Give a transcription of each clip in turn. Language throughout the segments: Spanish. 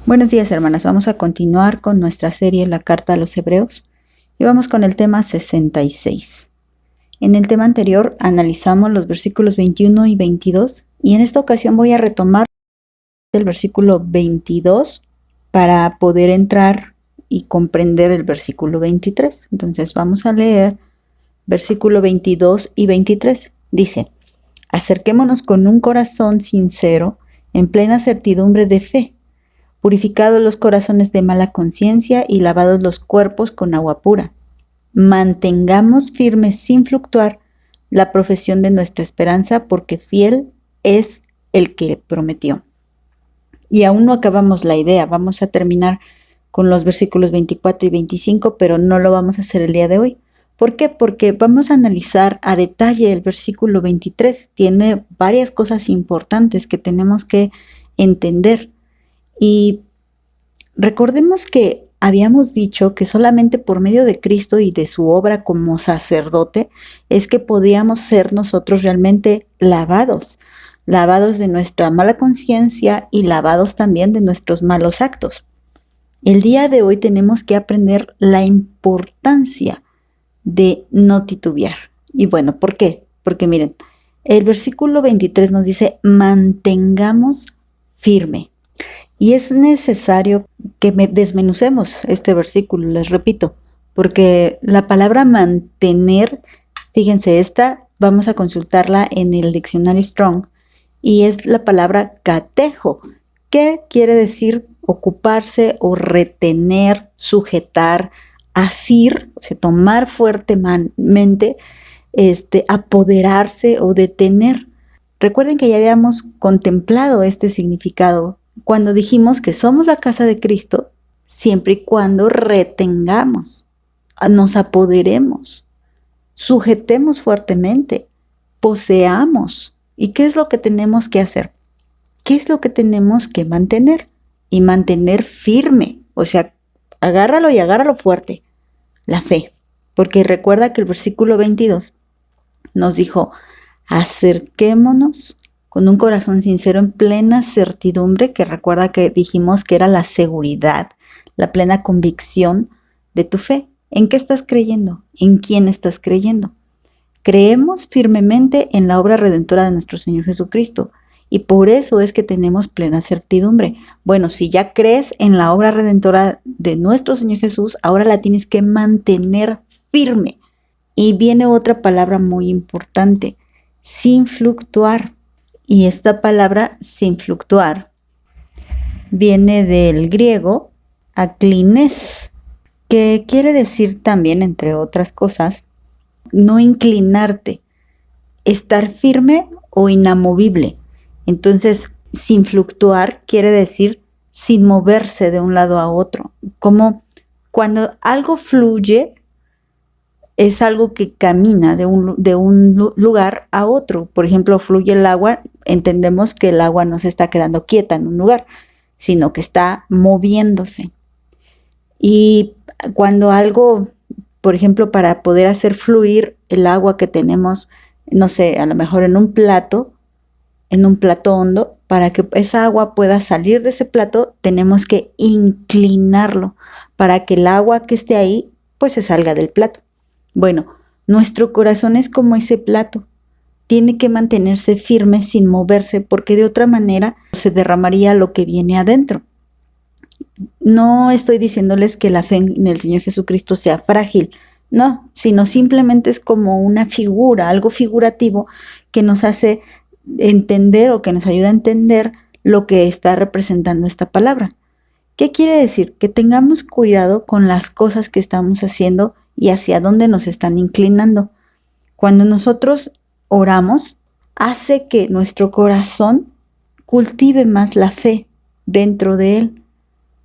Buenos días, hermanas. Vamos a continuar con nuestra serie La Carta a los Hebreos y vamos con el tema 66. En el tema anterior analizamos los versículos 21 y 22 y en esta ocasión voy a retomar el versículo 22 para poder entrar y comprender el versículo 23. Entonces vamos a leer versículo 22 y 23. Dice: acerquémonos con un corazón sincero, en plena certidumbre de fe, purificados los corazones de mala conciencia y lavados los cuerpos con agua pura. Mantengamos firme sin fluctuar la profesión de nuestra esperanza, porque fiel es el que prometió. Y aún no acabamos la idea, vamos a terminar con los versículos 24 y 25, pero no lo vamos a hacer el día de hoy. ¿Por qué? Porque vamos a analizar a detalle el versículo 23. Tiene varias cosas importantes que tenemos que entender. Y recordemos que habíamos dicho que solamente por medio de Cristo y de su obra como sacerdote es que podíamos ser nosotros realmente lavados de nuestra mala conciencia y lavados también de nuestros malos actos. El día de hoy tenemos que aprender la importancia de no titubear. Y bueno, ¿por qué? Porque miren, el versículo 23 nos dice: mantengamos firme. Y es necesario que desmenucemos este versículo, les repito, porque la palabra mantener, fíjense, esta vamos a consultarla en el diccionario Strong, y es la palabra catejo, que quiere decir ocuparse o retener, sujetar, asir, o sea, tomar fuertemente, apoderarse o detener. Recuerden que ya habíamos contemplado este significado cuando dijimos que somos la casa de Cristo siempre y cuando retengamos, nos apoderemos, sujetemos fuertemente, poseamos. ¿Y qué es lo que tenemos que hacer? ¿Qué es lo que tenemos que mantener? Y mantener firme, o sea, agárralo y agárralo fuerte, la fe. Porque recuerda que el versículo 22 nos dijo: acerquémonos con un corazón sincero en plena certidumbre, que recuerda que dijimos que era la seguridad, la plena convicción de tu fe. ¿En qué estás creyendo? ¿En quién estás creyendo? Creemos firmemente en la obra redentora de nuestro Señor Jesucristo y por eso es que tenemos plena certidumbre. Bueno, si ya crees en la obra redentora de nuestro Señor Jesús, ahora la tienes que mantener firme. Y viene otra palabra muy importante: sin fluctuar. Y esta palabra sin fluctuar viene del griego aklines, que quiere decir también, entre otras cosas, no inclinarte, estar firme o inamovible. Entonces, sin fluctuar quiere decir sin moverse de un lado a otro. Como cuando algo fluye, es algo que camina de un lugar a otro. Por ejemplo, fluye el agua, entendemos que el agua no se está quedando quieta en un lugar, sino que está moviéndose. Y cuando algo, por ejemplo, para poder hacer fluir el agua que tenemos, no sé, a lo mejor en un plato hondo, para que esa agua pueda salir de ese plato, tenemos que inclinarlo para que el agua que esté ahí, pues se salga del plato. Bueno, nuestro corazón es como ese plato. Tiene que mantenerse firme sin moverse, porque de otra manera se derramaría lo que viene adentro. No estoy diciéndoles que la fe en el Señor Jesucristo sea frágil, no, sino simplemente es como una figura, algo figurativo que nos hace entender o que nos ayuda a entender lo que está representando esta palabra. ¿Qué quiere decir? Que tengamos cuidado con las cosas que estamos haciendo y hacia dónde nos están inclinando. Cuando nosotros oramos, hace que nuestro corazón cultive más la fe dentro de él.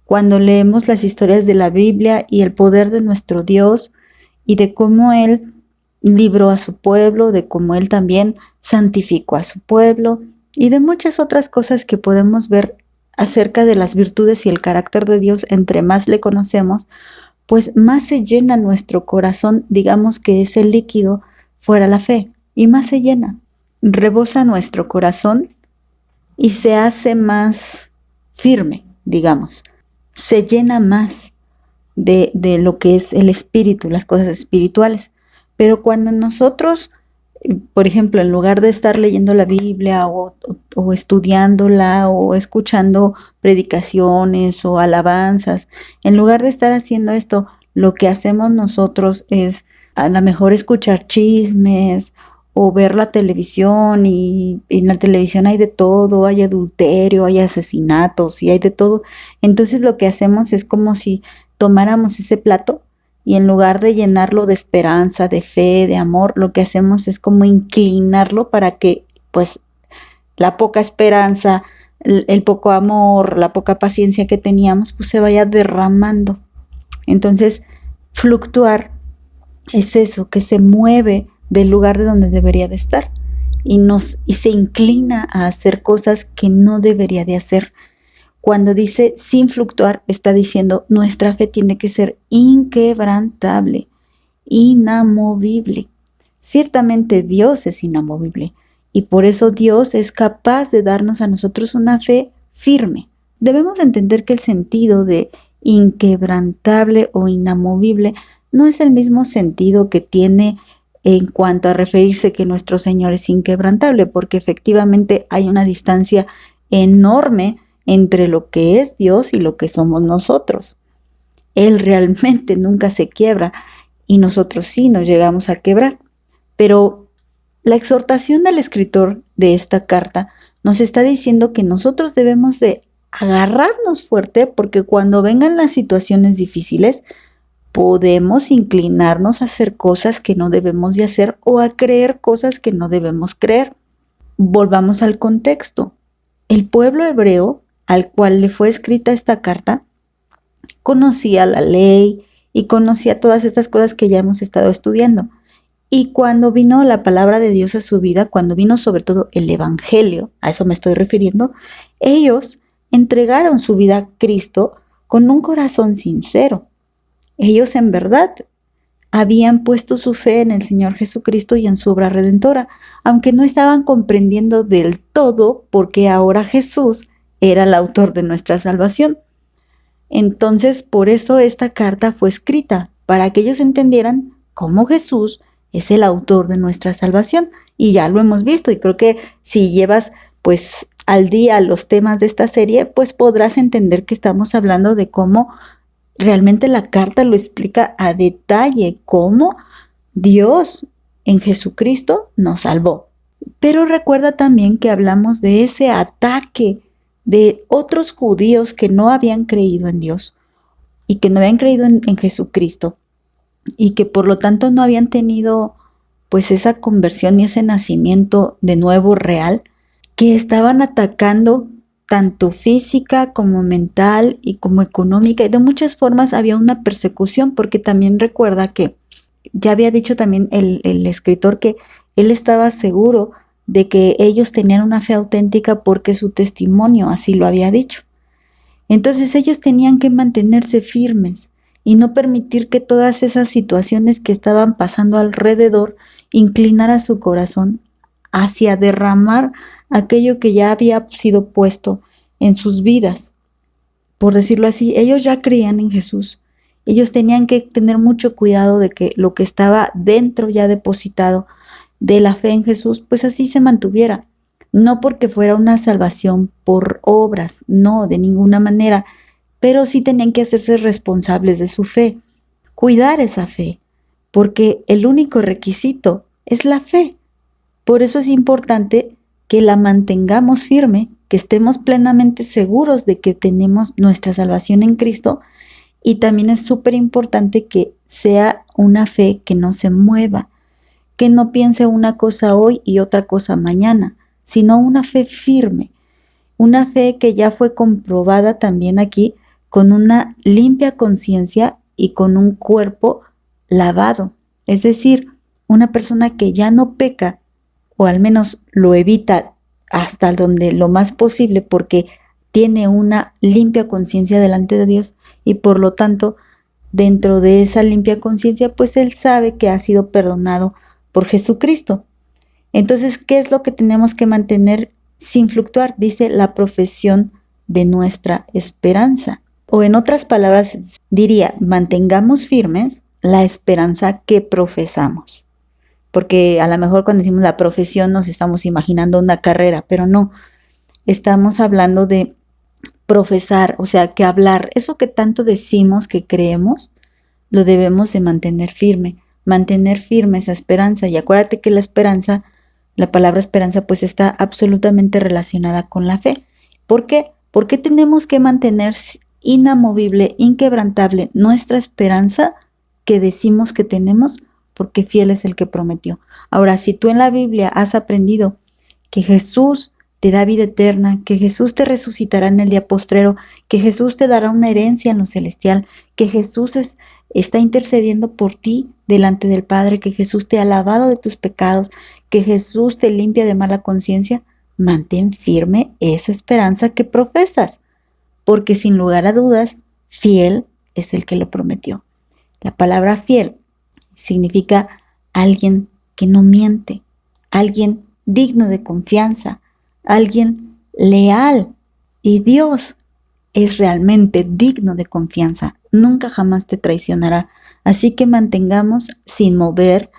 Cuando leemos las historias de la Biblia y el poder de nuestro Dios y de cómo Él libró a su pueblo, de cómo Él también santificó a su pueblo y de muchas otras cosas que podemos ver acerca de las virtudes y el carácter de Dios, entre más le conocemos, pues más se llena nuestro corazón, digamos que ese líquido fuera la fe, y más se llena, rebosa nuestro corazón y se hace más firme. digamos, se llena más de lo que es el espíritu, las cosas espirituales. Pero cuando nosotros, por ejemplo, en lugar de estar leyendo la Biblia o estudiándola o escuchando predicaciones o alabanzas, en lugar de estar haciendo esto, lo que hacemos nosotros es a lo mejor escuchar chismes o ver la televisión y en la televisión hay de todo, hay adulterio, hay asesinatos y hay de todo. Entonces lo que hacemos es como si tomáramos ese plato y en lugar de llenarlo de esperanza, de fe, de amor, lo que hacemos es como inclinarlo para que pues la poca esperanza, el poco amor, la poca paciencia que teníamos, pues se vaya derramando. Entonces, fluctuar es eso, que se mueve del lugar de donde debería de estar y se inclina a hacer cosas que no debería de hacer. Cuando dice sin fluctuar, está diciendo nuestra fe tiene que ser inquebrantable, inamovible. Ciertamente Dios es inamovible y por eso Dios es capaz de darnos a nosotros una fe firme. Debemos entender que el sentido de inquebrantable o inamovible no es el mismo sentido que tiene en cuanto a referirse que nuestro Señor es inquebrantable, porque efectivamente hay una distancia enorme entre lo que es Dios y lo que somos nosotros. Él realmente nunca se quiebra y nosotros sí nos llegamos a quebrar. Pero la exhortación del escritor de esta carta nos está diciendo que nosotros debemos de agarrarnos fuerte porque cuando vengan las situaciones difíciles, podemos inclinarnos a hacer cosas que no debemos de hacer o a creer cosas que no debemos creer. Volvamos al contexto. El pueblo hebreo al cual le fue escrita esta carta conocía la ley y conocía todas estas cosas que ya hemos estado estudiando. Y cuando vino la palabra de Dios a su vida, cuando vino sobre todo el evangelio, a eso me estoy refiriendo, ellos entregaron su vida a Cristo con un corazón sincero. Ellos en verdad habían puesto su fe en el Señor Jesucristo y en su obra redentora, aunque no estaban comprendiendo del todo por qué ahora Jesús era el autor de nuestra salvación. Entonces, por eso esta carta fue escrita, para que ellos entendieran cómo Jesús es el autor de nuestra salvación. Y ya lo hemos visto, y creo que si llevas pues al día los temas de esta serie, pues podrás entender que estamos hablando de cómo realmente la carta lo explica a detalle, cómo Dios en Jesucristo nos salvó. Pero recuerda también que hablamos de ese ataque de otros judíos que no habían creído en Dios y que no habían creído en Jesucristo y que por lo tanto no habían tenido pues esa conversión y ese nacimiento de nuevo real, que estaban atacando tanto física como mental y como económica, y de muchas formas había una persecución, porque también recuerda que ya había dicho también el escritor que él estaba seguro de que ellos tenían una fe auténtica porque su testimonio así lo había dicho. Entonces ellos tenían que mantenerse firmes y no permitir que todas esas situaciones que estaban pasando alrededor inclinara su corazón hacia derramar aquello que ya había sido puesto en sus vidas. Por decirlo así, ellos ya creían en Jesús. Ellos tenían que tener mucho cuidado de que lo que estaba dentro ya depositado de la fe en Jesús, pues así se mantuviera. No porque fuera una salvación por obras, no, de ninguna manera, pero sí tenían que hacerse responsables de su fe, cuidar esa fe, porque el único requisito es la fe. Por eso es importante que la mantengamos firme, que estemos plenamente seguros de que tenemos nuestra salvación en Cristo, y también es súper importante que sea una fe que no se mueva, que no piense una cosa hoy y otra cosa mañana, sino una fe firme, una fe que ya fue comprobada también aquí con una limpia conciencia y con un cuerpo lavado, es decir, una persona que ya no peca, o al menos lo evita hasta donde lo más posible porque tiene una limpia conciencia delante de Dios y por lo tanto dentro de esa limpia conciencia pues él sabe que ha sido perdonado por Jesucristo. Entonces, ¿qué es lo que tenemos que mantener sin fluctuar? Dice la profesión de nuestra esperanza. O en otras palabras, diría, mantengamos firmes la esperanza que profesamos. Porque a lo mejor cuando decimos la profesión nos estamos imaginando una carrera, pero no, estamos hablando de profesar, o sea, que hablar, eso que tanto decimos que creemos, lo debemos de mantener firme esa esperanza. Y acuérdate que la esperanza, la palabra esperanza, pues está absolutamente relacionada con la fe. ¿Por qué? ¿Por qué tenemos que mantener inamovible, inquebrantable nuestra esperanza que decimos que tenemos? Porque fiel es el que prometió. Ahora, si tú en la Biblia has aprendido que Jesús te da vida eterna, que Jesús te resucitará en el día postrero, que Jesús te dará una herencia en lo celestial, que Jesús está intercediendo por ti delante del Padre, que Jesús te ha lavado de tus pecados, que Jesús te limpia de mala conciencia, mantén firme esa esperanza que profesas, porque sin lugar a dudas, fiel es el que lo prometió. La palabra fiel significa alguien que no miente, alguien digno de confianza, alguien leal. Y Dios es realmente digno de confianza, nunca jamás te traicionará. Así que mantengamos sin mover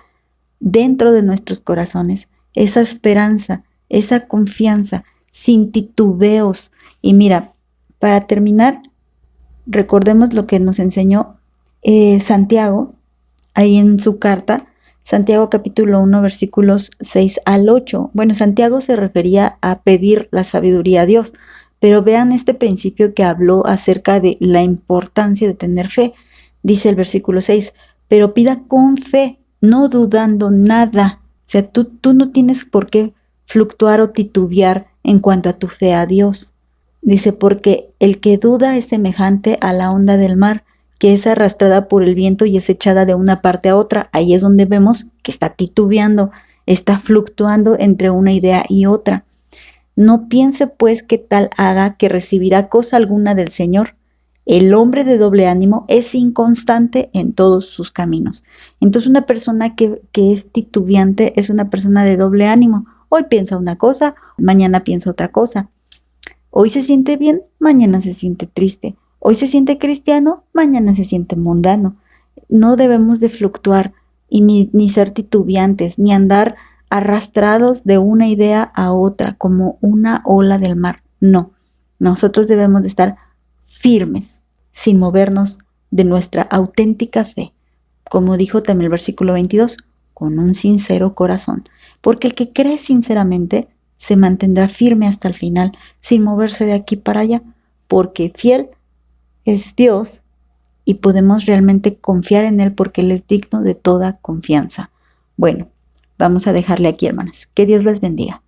dentro de nuestros corazones esa esperanza, esa confianza, sin titubeos. Y mira, para terminar, recordemos lo que nos enseñó Santiago, ahí en su carta, Santiago capítulo 1, versículos 6 al 8. Bueno, Santiago se refería a pedir la sabiduría a Dios, pero vean este principio que habló acerca de la importancia de tener fe. Dice el versículo 6, pero pida con fe, no dudando nada. O sea, tú no tienes por qué fluctuar o titubear en cuanto a tu fe a Dios. Dice, porque el que duda es semejante a la onda del mar, que es arrastrada por el viento y es echada de una parte a otra. Ahí es donde vemos que está titubeando, está fluctuando entre una idea y otra. No piense pues que tal haga que recibirá cosa alguna del Señor. El hombre de doble ánimo es inconstante en todos sus caminos. Entonces una persona que es titubeante es una persona de doble ánimo. Hoy piensa una cosa, mañana piensa otra cosa. Hoy se siente bien, mañana se siente triste. Hoy se siente cristiano, mañana se siente mundano. No debemos de fluctuar y ni ser titubeantes, ni andar arrastrados de una idea a otra como una ola del mar. No, nosotros debemos de estar firmes, sin movernos de nuestra auténtica fe. Como dijo también el versículo 22, con un sincero corazón. Porque el que cree sinceramente se mantendrá firme hasta el final, sin moverse de aquí para allá, porque fiel es Dios y podemos realmente confiar en Él porque Él es digno de toda confianza. Bueno, vamos a dejarle aquí, hermanas. Que Dios les bendiga.